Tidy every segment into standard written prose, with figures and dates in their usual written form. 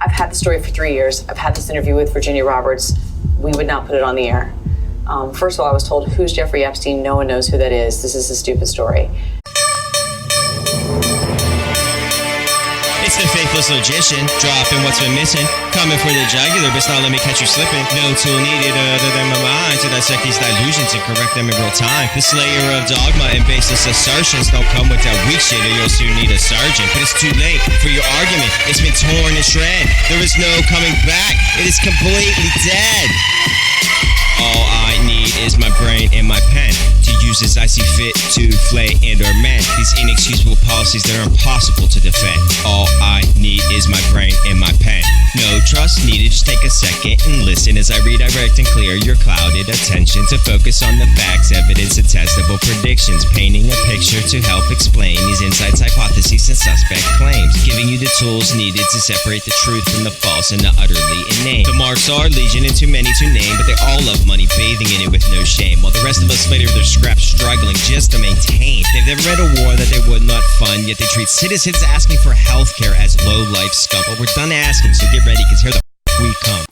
I've had the story for 3 years. I've had this interview with Virginia Roberts. We would not put it on the air. First of all, I was told, who's Jeffrey Epstein? No one knows who that is. This is a stupid story. It's the faithless logician, dropping what's been missing, coming for the jugular, but not let me catch you slipping. No tool needed other than my mind to dissect these delusions and correct them in real time. The slayer of dogma and baseless assertions don't come with that weak shit or you'll soon need a surgeon. But it's too late for your argument. It's been torn and shred. There is no coming back. It is completely dead. All I need is my brain and my pen to use as I see fit to flay and or mend these inexcusable policies that are impossible to defend. All I need is my brain and my pen. No trust needed, just take a second and listen as I redirect and clear your clouded attention to focus on the facts, evidence, and testable predictions, painting a picture to help explain these insights, hypotheses, and suspect claims, giving you the tools needed to separate the truth from the false and the utterly inane. The marks are legion and too many to name, but they all love money, bathing in it with no shame, while the rest of us fight over their scraps, struggling just to maintain. They've never read a war that they would not fund, yet they treat citizens asking for healthcare as low-life scum. But we're done asking, so get ready, because here the we come.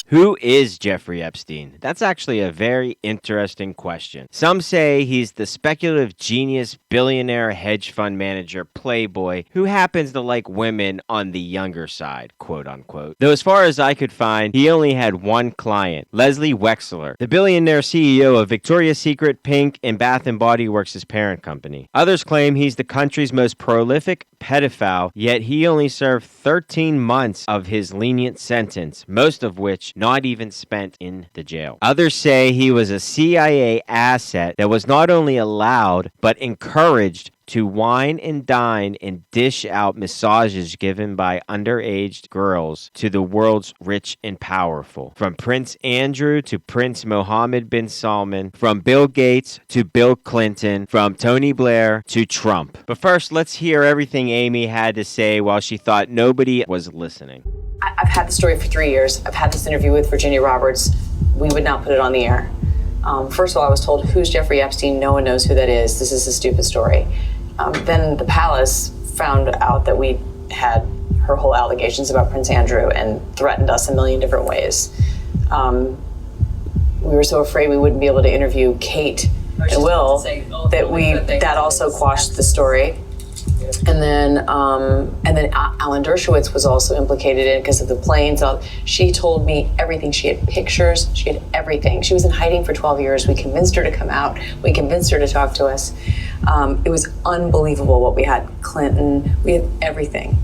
Who is Jeffrey Epstein? That's actually a very interesting question. Some say he's the speculative genius, billionaire, hedge fund manager, playboy, who happens to like women on the younger side, quote unquote. Though as far as I could find, he only had one client, Leslie Wexler, the billionaire CEO of Victoria's Secret, Pink, and Bath & Body Works' parent company. Others claim he's the country's most prolific pedophile, yet he only served 13 months of his lenient sentence, most of which not even spent in the jail. Others say he was a CIA asset that was not only allowed, but encouraged to wine and dine and dish out massages given by underage girls to the world's rich and powerful. From Prince Andrew to Prince Mohammed bin Salman, from Bill Gates to Bill Clinton, from Tony Blair to Trump. But first, let's hear everything Amy had to say while she thought nobody was listening. I've had the story for 3 years. I've had this interview with Virginia Roberts. We would not put it on the air. First of all, I was told, who's Jeffrey Epstein? No one knows who that is. This is a stupid story. Then the palace found out that we had her whole allegations about Prince Andrew and threatened us a million different ways. We were so afraid we wouldn't be able to interview Kate and Will that also quashed the story. And then Alan Dershowitz was also implicated in it because of the planes. She told me everything. She had pictures. She had everything. She was in hiding for 12 years. We convinced her to come out. We convinced her to talk to us. It was unbelievable what we had. Clinton, we had everything.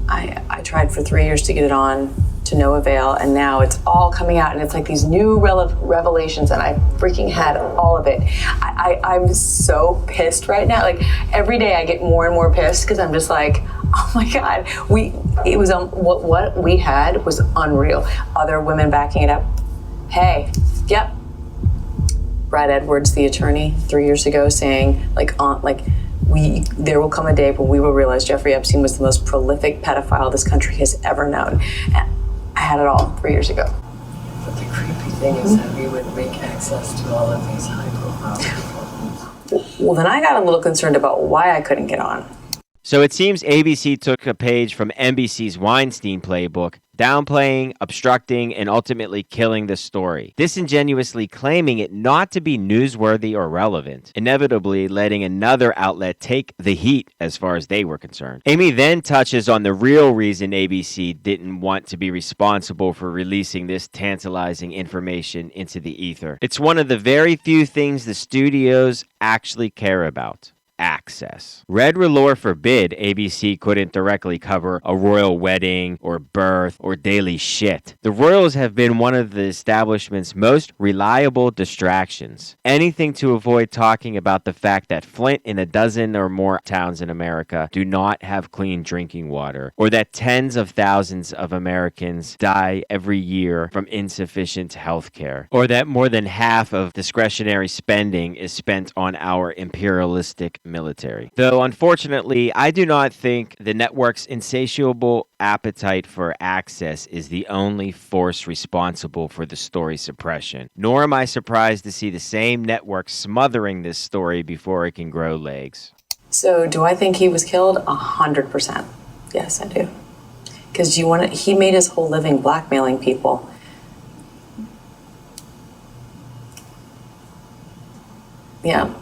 I tried for 3 years to get it on, to no avail, and now it's all coming out, and it's like these new revelations, and I freaking had all of it. I'm so pissed right now. Like, every day I get more and more pissed because I'm just like, oh my God, what we had was unreal. Other women backing it up. Hey, yep. Brad Edwards, the attorney, 3 years ago, saying there will come a day when we will realize Jeffrey Epstein was the most prolific pedophile this country has ever known. And I had it all 3 years ago. But the creepy thing is that we would make access to all of these high-profile people. Well, then I got a little concerned about why I couldn't get on. So it seems ABC took a page from NBC's Weinstein playbook, downplaying, obstructing, and ultimately killing the story, disingenuously claiming it not to be newsworthy or relevant, inevitably letting another outlet take the heat as far as they were concerned. Amy then touches on the real reason ABC didn't want to be responsible for releasing this tantalizing information into the ether. It's one of the very few things the studios actually care about. Access. Red Lore forbid ABC couldn't directly cover a royal wedding or birth or daily shit. The royals have been one of the establishment's most reliable distractions. Anything to avoid talking about the fact that Flint and a dozen or more towns in America do not have clean drinking water, or that tens of thousands of Americans die every year from insufficient health care, or that more than half of discretionary spending is spent on our imperialistic military. Though, unfortunately, I do not think the network's insatiable appetite for access is the only force responsible for the story suppression. Nor am I surprised to see the same network smothering this story before it can grow legs. So, do I think he was killed? 100%. Yes, I do. Because he made his whole living blackmailing people. Yeah.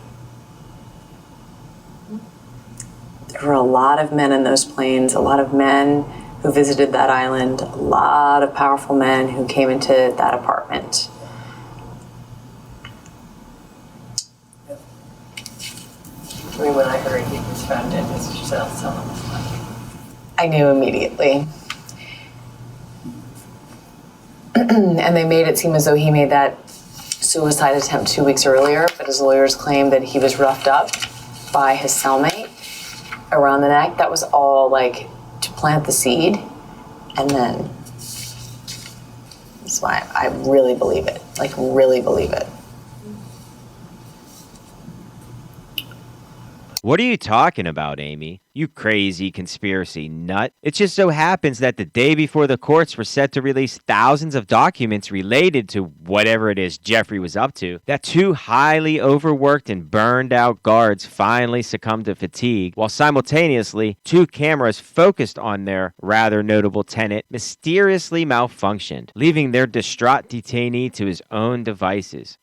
There were a lot of men in those planes, a lot of men who visited that island, a lot of powerful men who came into that apartment. I mean, when I heard he was found in his cell, someone was like, I knew immediately. And they made it seem as though he made that suicide attempt 2 weeks earlier, but his lawyers claimed that he was roughed up by his cellmate around the neck. That was all like to plant the seed, and then that's why I really believe it, like really believe it. What are you talking about, Amy? You crazy conspiracy nut. It just so happens that the day before the courts were set to release thousands of documents related to whatever it is Jeffrey was up to, that 2 highly overworked and burned out guards finally succumbed to fatigue, while simultaneously 2 cameras focused on their rather notable tenant mysteriously malfunctioned, leaving their distraught detainee to his own devices.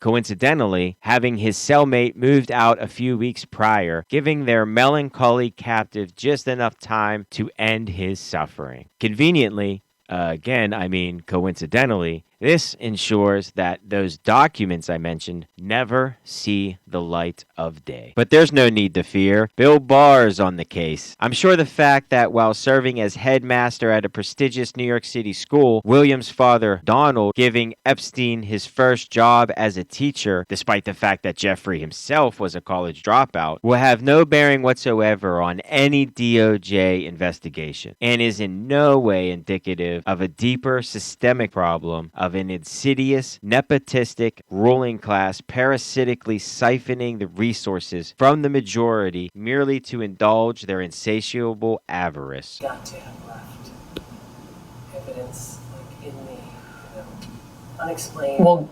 Coincidentally, having his cellmate moved out a few weeks prior, giving their melancholy captive just enough time to end his suffering. Coincidentally, this ensures that those documents I mentioned never see the light of day. But there's no need to fear. Bill Barr's on the case. I'm sure the fact that while serving as headmaster at a prestigious New York City school, William's father, Donald, giving Epstein his first job as a teacher, despite the fact that Jeffrey himself was a college dropout, will have no bearing whatsoever on any DOJ investigation, and is in no way indicative of a deeper systemic problem of an insidious, nepotistic ruling class parasitically siphoning the resources from the majority merely to indulge their insatiable avarice. got to have left evidence like in the unexplained. Well,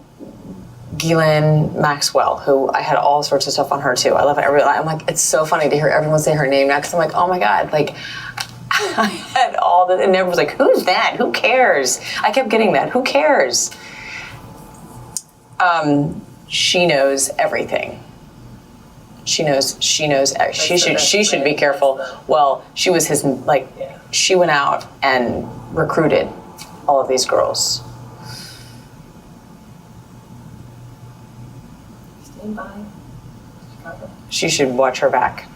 Ghislaine Maxwell, who I had all sorts of stuff on her too. I love it. I'm like, it's so funny to hear everyone say her name now, because I'm like, oh my God, like, I had all this, and everyone was like, who's that? Who cares? I kept getting that. Who cares? She knows everything. She should be careful. Well, she was his, like, she went out and recruited all of these girls. Stand by. She should watch her back.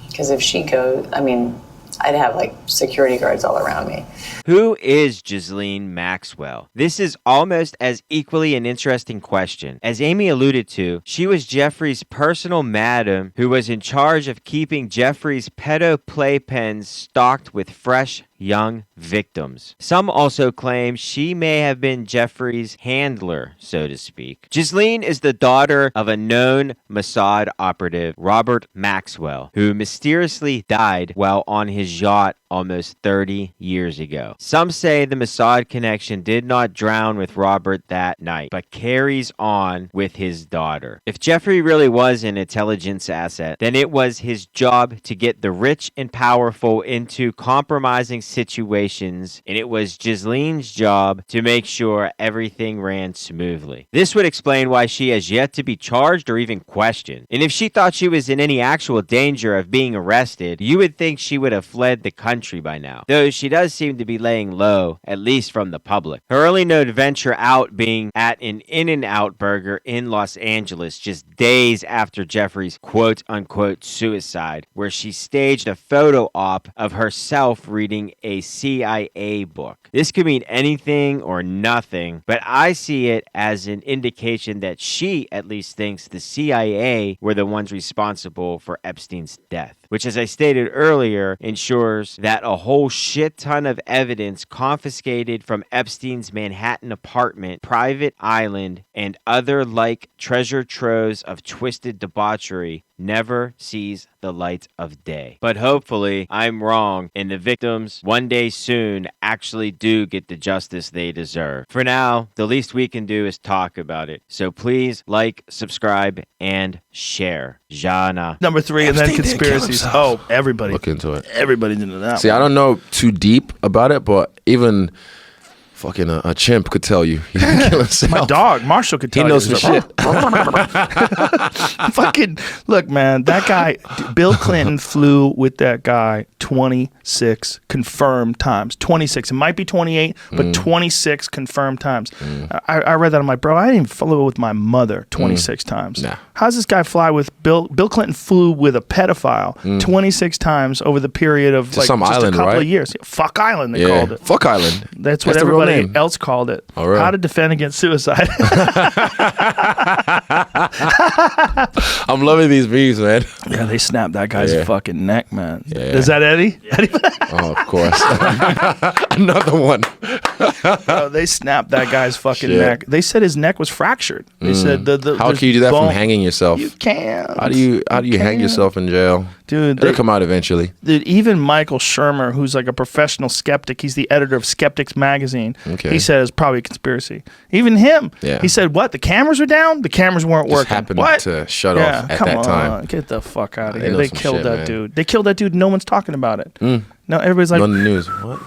Because if she goes, I'd have like security guards all around me. Who is Ghislaine Maxwell? This is almost as equally an interesting question. As Amy alluded to, she was Jeffrey's personal madam who was in charge of keeping Jeffrey's pedo playpens stocked with fresh young victims. Some also claim she may have been Jeffrey's handler, so to speak. Ghislaine is the daughter of a known Mossad operative, Robert Maxwell, who mysteriously died while on his yacht almost 30 years ago. Some say the Mossad connection did not drown with Robert that night, but carries on with his daughter. If Jeffrey really was an intelligence asset, then it was his job to get the rich and powerful into compromising situations, and it was Ghislaine's job to make sure everything ran smoothly. This would explain why she has yet to be charged or even questioned. And if she thought she was in any actual danger of being arrested, you would think she would have fled the country by now, though she does seem to be laying low, at least from the public. Her early known venture out being at an In-N-Out burger in Los Angeles just days after Jeffrey's quote-unquote suicide, where she staged a photo op of herself reading a CIA book. This could mean anything or nothing, but I see it as an indication that she at least thinks the CIA were the ones responsible for Epstein's death, which, as I stated earlier, ensures that a whole shit ton of evidence confiscated from Epstein's Manhattan apartment, private island, and other like treasure troves of twisted debauchery never sees the light of day. But hopefully, I'm wrong, and the victims, one day soon, actually do get the justice they deserve. For now, the least we can do is talk about it. So please like, subscribe, and share. Jana. Number 3, and then Epstein didn't kill conspiracies. himself. Oh, everybody. Look into it. Everybody's into that. See, I don't know too deep about it, but even fucking a chimp could tell you he didn't kill himself. My dog, Marshall, could tell He knows you. some shit. Fucking look, man. That guy, Bill Clinton, flew with that guy 26 confirmed times. 26. It might be 28, but 26 confirmed times. I read that. I'm like, bro, I didn't even fly with my mother 26 times. Nah. How's this guy fly with Bill Clinton flew with a pedophile 26 times over the period of like some just island, a couple right? of years. Fuck Island, they called it. Fuck Island. That's what the real everybody name. else called it. Oh, really? How to defend against suicide. I'm loving these memes, man. Yeah, they snapped that guy's Yeah. fucking neck, man. Yeah. Is that Eddie? Oh, of course. Another one. Oh, they snapped that guy's fucking Shit. neck. They said his neck was fractured. They said the How there's can you do that bone- from hanging yourself? You can't. How do you hang can't. yourself in jail? Dude, It'll come out eventually. Dude, even Michael Shermer, who's like a professional skeptic, he's the editor of Skeptics magazine. Okay. He said it's probably a conspiracy. Even him, Yeah. he said, "What? The cameras were down? The cameras weren't Just working. happened what? to shut Yeah, off at come that on, time. get the fuck out of They here. know They some killed shit, that man. dude. They killed that dude. No one's talking about it. No, everybody's like, On the news. What?